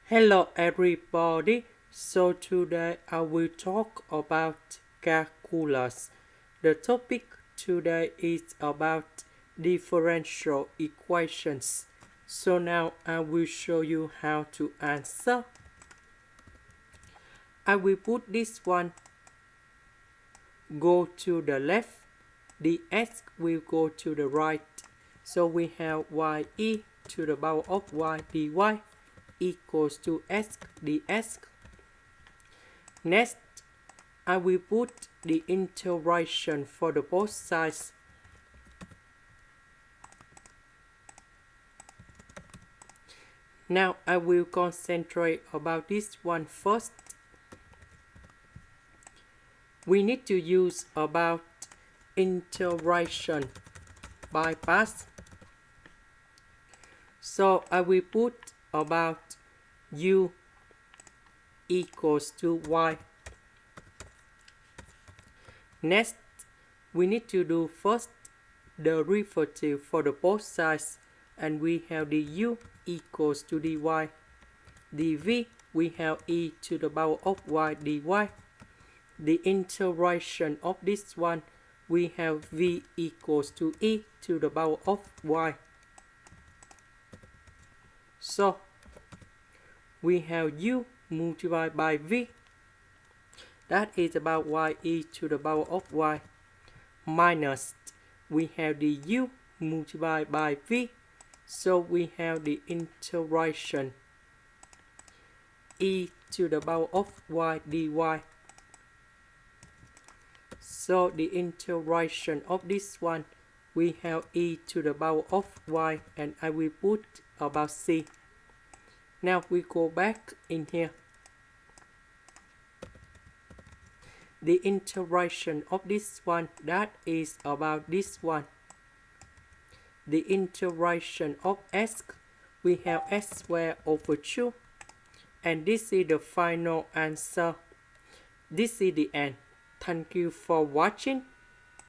Hello everybody, so today I will talk about calculus. The topic today is about differential equations. So now I will show you how to answer. I will put this one go to the left, the x will go to the right. So we have y to the power of y dy equals to x dx. Next, I will put the integration for the both sides. Now I will concentrate about this one first. We need to use about integration by parts. So I will put about u equals to y. Next, we need to do first the derivative for the both sides, and we have the u equals to dy. dv, we have e to the power of y dy. The integration of this one, we have v equals to e to the power of y. So, we have u multiplied by v. That is about y e to the power of y. Minus, we have the u multiplied by v. So, we have the integration e to the power of y dy. So the integration of this one, we have e to the power of y, and I will put about c. Now we go back in here. The integration of this one, that is about this one. The integration of s, we have s squared over 2. And this is the final answer. This is the end. Thank you for watching.